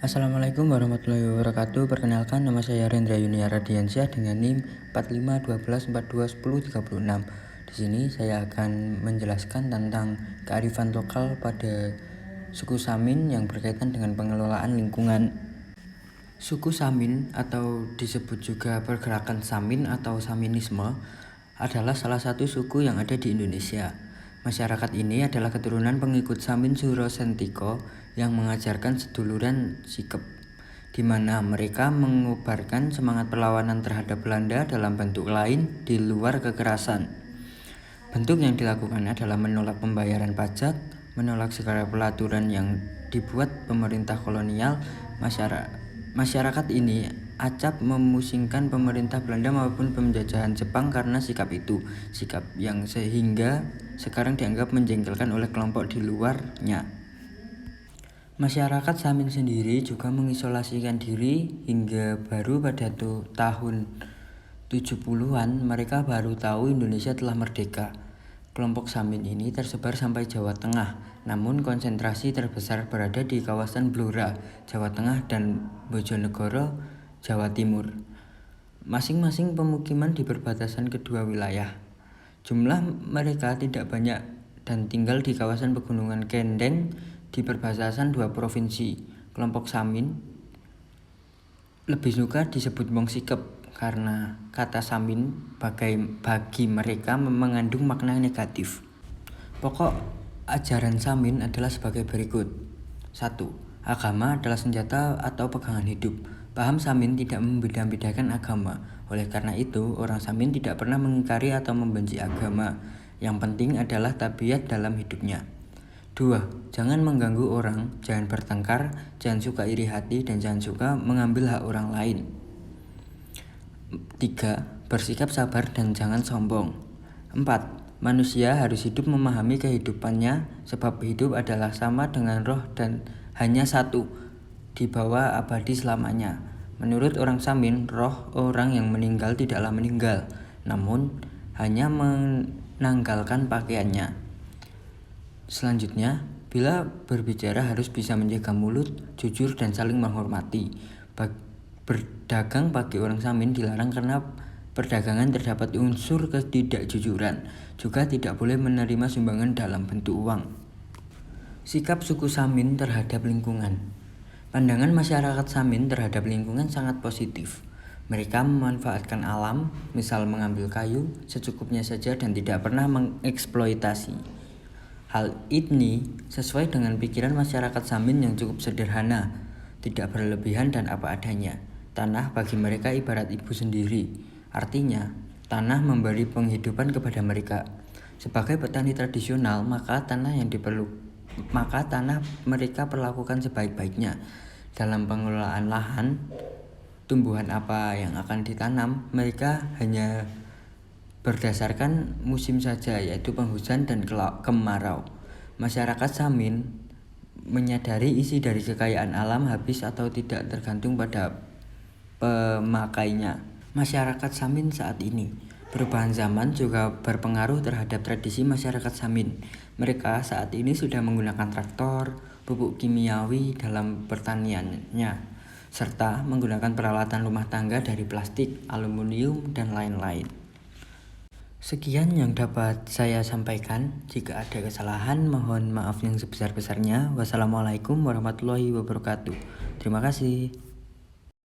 Assalamualaikum warahmatullahi wabarakatuh. Perkenalkan, nama saya Rendra Yunia Radiansyah dengan NIM 4512421036. Di sini saya akan menjelaskan tentang kearifan lokal pada suku Samin yang berkaitan dengan pengelolaan lingkungan. Suku Samin atau disebut juga pergerakan Samin atau Saminisme adalah salah satu suku yang ada di Indonesia. Masyarakat ini adalah keturunan pengikut Samin Suro Sentiko yang mengajarkan seduluran sikep, di mana mereka mengubarkan semangat perlawanan terhadap Belanda dalam bentuk lain di luar kekerasan. Bentuk yang dilakukan adalah menolak pembayaran pajak, menolak segala pelaturan yang dibuat pemerintah kolonial. Masyarakat ini acap memusingkan pemerintah Belanda maupun penjajahan Jepang karena sikap yang sehingga sekarang dianggap menjengkelkan oleh kelompok di luarnya. Masyarakat Samin sendiri juga mengisolasikan diri hingga baru pada tahun 70-an mereka baru tahu Indonesia telah merdeka. Kelompok Samin ini tersebar sampai Jawa Tengah, namun konsentrasi terbesar berada di kawasan Blora, Jawa Tengah dan Bojonegoro, Jawa Timur. Masing-masing pemukiman di perbatasan kedua wilayah. Jumlah mereka tidak banyak dan tinggal di kawasan pegunungan Kendeng di perbatasan dua provinsi. Kelompok Samin lebih suka disebut wong sikep karena kata Samin bagi mereka mengandung makna negatif. Pokok ajaran Samin adalah sebagai berikut. 1. Agama adalah senjata atau pegangan hidup. Paham Samin tidak membeda-bedakan agama. Oleh karena itu, orang Samin tidak pernah mengingkari atau membenci agama. Yang penting adalah tabiat dalam hidupnya. 2. Jangan mengganggu orang, jangan bertengkar, jangan suka iri hati, dan jangan suka mengambil hak orang lain. 3. Bersikap sabar dan jangan sombong. 4. Manusia harus hidup memahami kehidupannya, sebab hidup adalah sama dengan roh dan hanya satu, di bawah abadi selamanya. Menurut orang Samin, roh orang yang meninggal tidaklah meninggal, namun hanya menanggalkan pakaiannya. Selanjutnya, bila berbicara harus bisa menjaga mulut, jujur dan saling menghormati. Berdagang bagi orang Samin dilarang karena perdagangan terdapat unsur ketidakjujuran. Juga tidak boleh menerima sumbangan dalam bentuk uang. Sikap suku Samin terhadap lingkungan. Pandangan masyarakat Samin terhadap lingkungan sangat positif. Mereka memanfaatkan alam, misal mengambil kayu secukupnya saja dan tidak pernah mengeksploitasi. Hal ini sesuai dengan pikiran masyarakat Samin yang cukup sederhana, tidak berlebihan dan apa adanya. Tanah bagi mereka ibarat ibu sendiri. Artinya, tanah memberi penghidupan kepada mereka. Sebagai petani tradisional, maka tanah mereka perlakukan sebaik-baiknya. Dalam pengelolaan lahan, tumbuhan apa yang akan ditanam, mereka hanya berdasarkan musim saja, yaitu penghujan dan kemarau. Masyarakat Samin menyadari isi dari kekayaan alam habis atau tidak tergantung pada pemakainya. Masyarakat Samin saat ini, perubahan zaman juga berpengaruh terhadap tradisi masyarakat Samin. Mereka saat ini sudah menggunakan traktor, pupuk kimiawi dalam pertaniannya, serta menggunakan peralatan rumah tangga dari plastik, aluminium, dan lain-lain. Sekian yang dapat saya sampaikan. Jika ada kesalahan, mohon maaf yang sebesar-besarnya. Wassalamualaikum warahmatullahi wabarakatuh. Terima kasih.